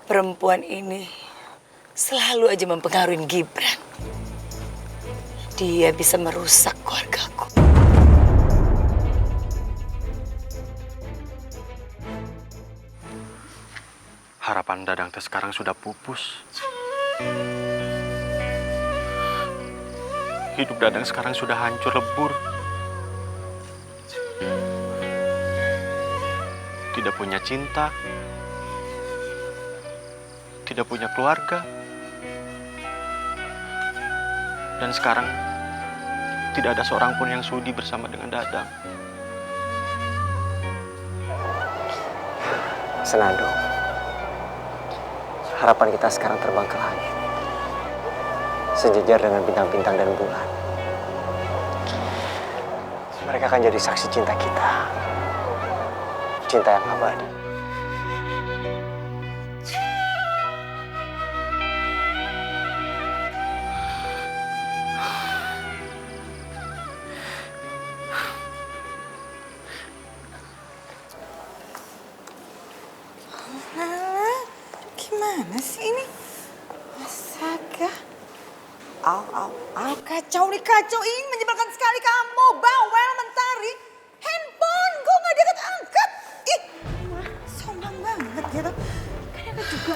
Perempuan ini selalu aja mempengaruhi Gibran. Dia bisa merusak keluargaku. Harapan Dadang teh sekarang sudah pupus. Hidup Dadang sekarang sudah hancur lebur. Tidak punya cinta. Tidak punya keluarga. Dan sekarang tidak ada seorang pun yang sudi bersama dengan Dadang. Senandung, harapan kita sekarang terbang ke langit, sejajar dengan bintang-bintang dan bulan. Mereka akan jadi saksi cinta kita, cinta yang abadi. Gimana sih ini? Astaga. Kacau nih, kacauin. Menyebalkan sekali kamu. Bawel mentari. Handphone kok nggak diangkat-angkat. Ih, sombong banget gitu. Kan angkat juga.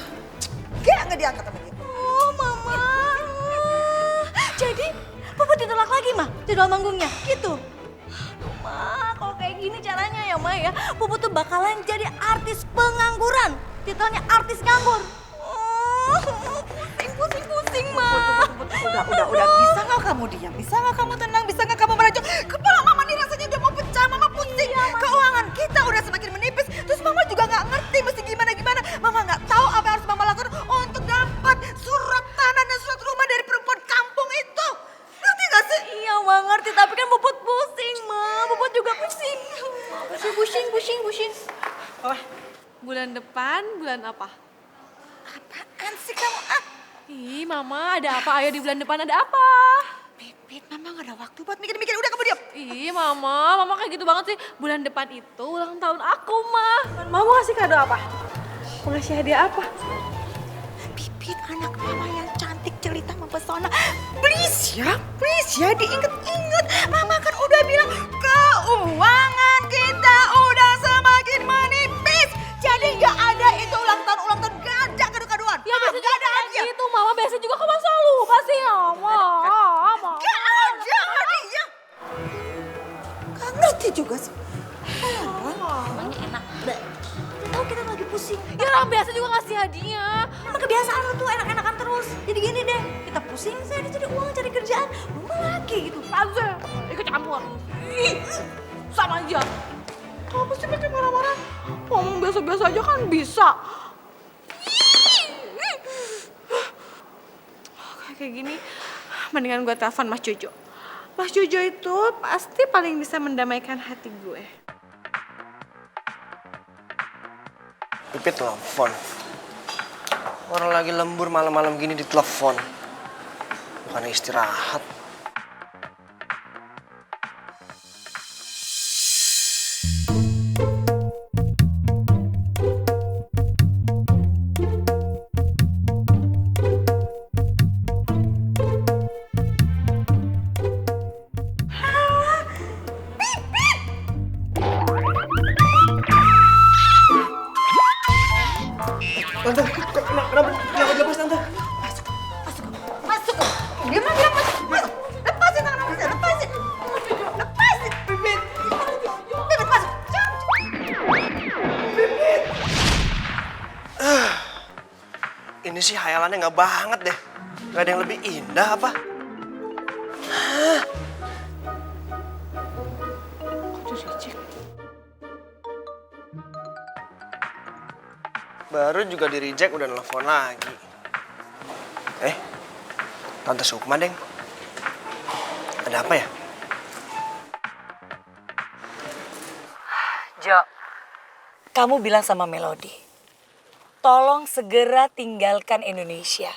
Nggak diangkat sama dia. Oh, Mama. Jadi, Puput ditolak lagi, Ma? Jadwal manggungnya, gitu? Ma, kalau kayak gini caranya ya, Ma ya. Puput tuh bakalan jadi artis pengangguran. Titelnya artis nganggur. Oh, pusing, Ma. Udah. Bisa nggak kamu diam? Bisa nggak kamu tenang? Bisa nggak kamu merajuk? Kepala Mama nih rasanya udah mau pecah. Mama pusing. Iya, Ma. Keuangan kita udah semakin menipis. Terus Mama juga nggak ngerti mesti gimana. Mama nggak tahu apa yang harus Mama lakukan untuk dapat surat tanah dan surat rumah dari perempuan kampung itu. Ngerti nggak sih? Iya, Ma, ngerti. Tapi kan Puput pusing, Ma. Puput juga pusing. Pusing. Oh, bulan depan bulan apa? Apaan sih kamu? Ih, Mama, ada apa? Ayo di bulan depan ada apa? Pipit, Mama nggak ada waktu buat mikir-mikir. Udah kamu diam. Ih, Mama kayak gitu banget sih. Bulan depan itu ulang tahun aku, Ma. Mama mau ngasih kado apa? Mau ngasih hadiah apa? Pipit, anak Mama yang cantik, jelita, mempesona. Please ya diinget-inget. Mama kan udah bilang keuangan kita udah semakin menipis. Jadi nggak ada itu ulang tahun, nggak ada kado-kadoan. Ya biasa Nggak ada kayak hadiah. gitu, Mama. Biasa juga kamu selalu lupa sih, Mama. Nggak ada hadiah. Nggak ngerti juga sih. Emangnya enak. Tahu kita lagi pusing. Ya orang biasa juga ngasih hadiah. Emang kebiasaan lu tuh enak-enakan terus. Jadi gini deh, kita pusing, saya cari uang, cari kerjaan. Mama lagi gitu. Panse, ikut campur. Ih, sama aja. Kenapa sih pakai marah-marah? Ngomong biasa-biasa aja kan bisa. Kayak gini, mendingan gue telepon Mas Jojo. Mas Jojo itu pasti paling bisa mendamaikan hati gue. Pipit telepon. Orang lagi lembur malam-malam gini ditelepon. Bukannya istirahat. Tante, kenapa lepas Tante? Masuk. Dia mah bilang masuk. Lepasin tangan Mama saya, lepasin. Pipit. Pipit masuk. Ini sih hayalannya nggak banget deh. Gak ada yang lebih indah apa? Baru juga di reject udah nelfon lagi. Tante Sukma, Deng. Ada apa ya? Jo, kamu bilang sama Melody, tolong segera tinggalkan Indonesia.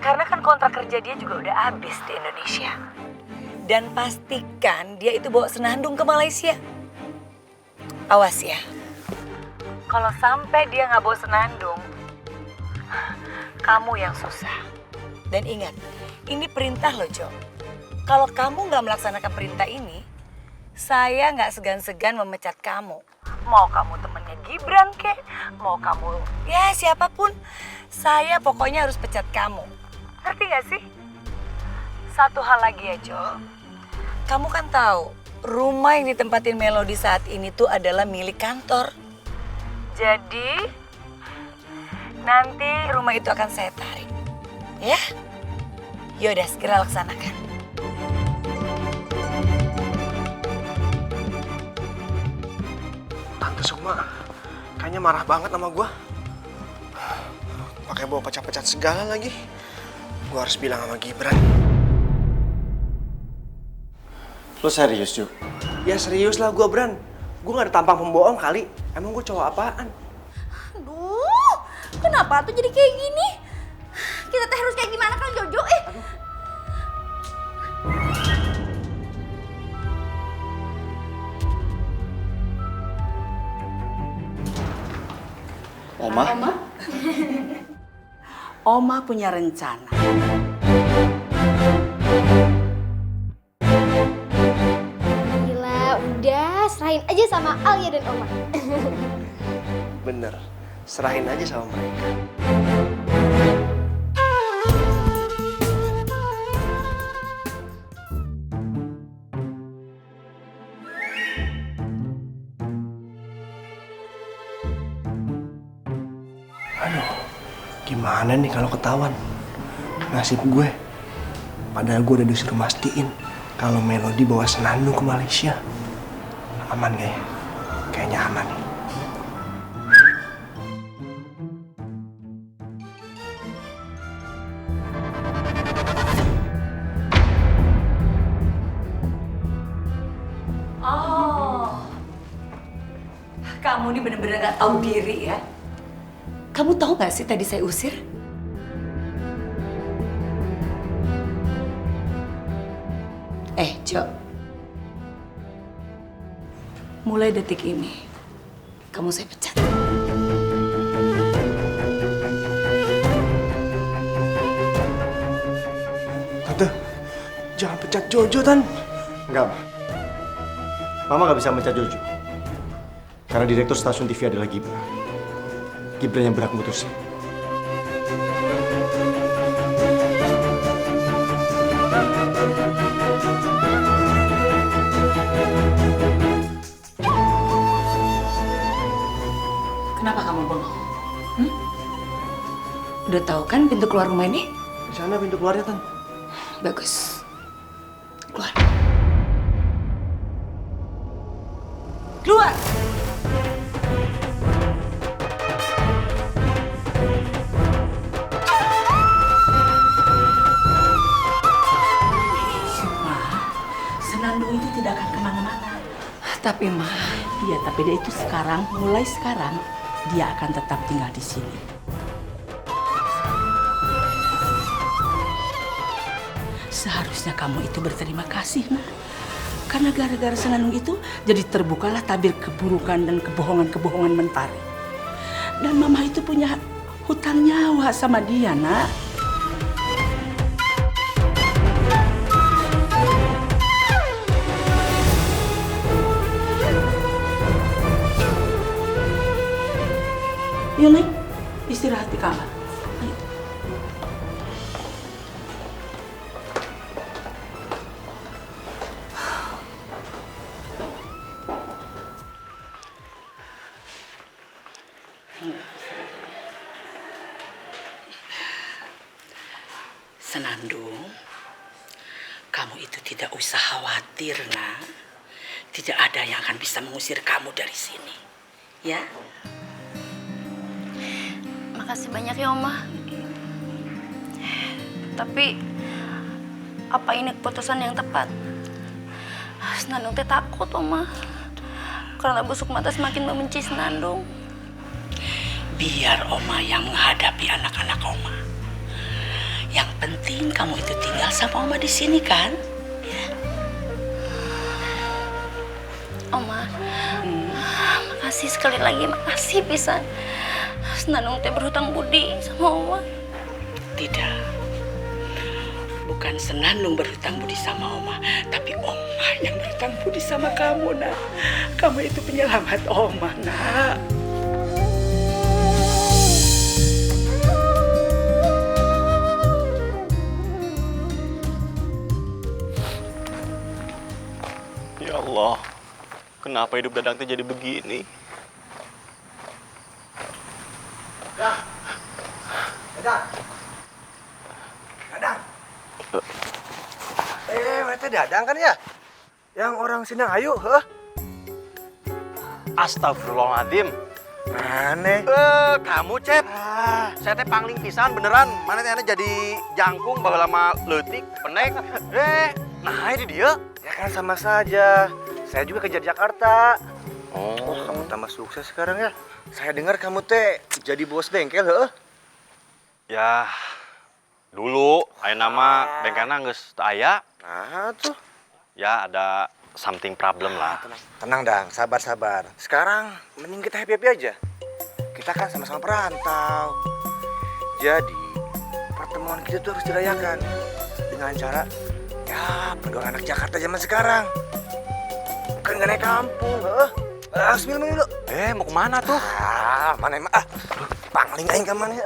Karena kan kontrak kerja dia juga udah habis di Indonesia. Dan pastikan dia itu bawa senandung ke Malaysia. Awas ya. Kalau sampai dia nggak bawa Senandung, kamu yang susah. Dan ingat, ini perintah loh, Jo. Kalau kamu nggak melaksanakan perintah ini, saya nggak segan-segan memecat kamu. Mau kamu temennya Gibran kek, mau kamu ya siapapun, saya pokoknya harus pecat kamu. Ngerti nggak sih? Satu hal lagi ya, Jo. Kamu kan tahu, rumah yang ditempatin Melody saat ini tuh adalah milik kantor. Jadi, nanti rumah itu akan saya tarik. Ya? Yaudah, segera laksanakan. Tante Sukma kayaknya marah banget sama gua. Pakai bawa pecat-pecat segala lagi. Gua harus bilang sama Gibran. Lo serius, Ju? Ya serius lah gua, Bran. Gua gak ada tampang pembohong kali. Emang gua cowok apaan? Aduh, kenapa tuh jadi kayak gini? Kita teh harus kayak gimana Kang Jojo? Oma? Oma punya rencana. Gila, udah serahin aja sama Alia dan Oma. Bener. Serahin aja sama mereka. Aduh, gimana nih kalau ketahuan? Nasib gue. Padahal gue udah disuruh mastiin kalau Melody bawa Senandung ke Malaysia. Aman gak ya? Kayaknya aman. Oh, kamu ini bener-bener gak tahu diri ya. Kamu tahu gak sih tadi saya usir? Jo. Mulai detik ini, kamu saya pecat. Tante, jangan pecat Jojo, Tan. Enggak, Ma. Mama gak bisa mecat Jojo. Karena direktur stasiun TV adalah Gibran. Gibran yang berhak memutuskan. Kenapa kamu bengong? Udah tahu kan pintu keluar rumah ini? Di sana pintu keluarnya, Tan. Bagus. Keluar. Keluar! Senandung itu tidak akan kemana-mana. Tapi Ma, Iya, tapi dia itu sekarang, mulai sekarang, dia akan tetap tinggal di sini. Seharusnya kamu itu berterima kasih, Nah. Karena gara-gara Senandung itu, jadi terbukalah tabir keburukan dan kebohongan-kebohongan Mentari. Dan Mama itu punya hutang nyawa sama dia, Nak. Yuk, Neng, istirahat di kamar. Ayo. Senandung, kamu itu tidak usah khawatir, Nak. Tidak ada yang akan bisa mengusir kamu dari sini. Ya? Makasih banyak ya, Oma. Tapi, apa ini keputusan yang tepat? Senandung teh takut, Oma. Karena Bu Sukma teh semakin membenci Senandung. Biar Oma yang menghadapi anak-anak Oma. Yang penting kamu itu tinggal sama Oma di sini kan? Oma, makasih sekali lagi, makasih pisan. Nanung teh berhutang budi sama Oma. Tidak. Bukan Senandung berhutang budi sama Oma, tapi Oma yang berhutang budi sama kamu, nak. Kamu itu penyelamat Oma, nak. Ya Allah, kenapa hidup Dadang teh jadi begini? Dadang. Mereka Dadang kan ya? Yang orang Sindang Ayu, heh? Astagfirullahaladzim. Aneh. Kamu, Cep. Saya teh pangling pisan beneran. Mana teh jadi jangkung bawa lama leutik, penek. Nah ini dia. Ya kan sama saja. Saya juga kerja di Jakarta. Oh, Kamu tambah sukses sekarang ya. Saya dengar kamu teh jadi bos bengkel, heh? ya dulu aya nama bengkelna geus teu aya. Nah tuh. Ya ada something problem lah. Tenang Dang, sabar-sabar. Sekarang mending kita happy-happy aja. Kita kan sama-sama perantau. Jadi pertemuan kita tuh harus dirayakan dengan cara ya berdua anak Jakarta zaman sekarang. Bukan gak naik kampung, heh. Harus minum dulu. Mau kemana tuh? Mana emang pangling aing ke mana?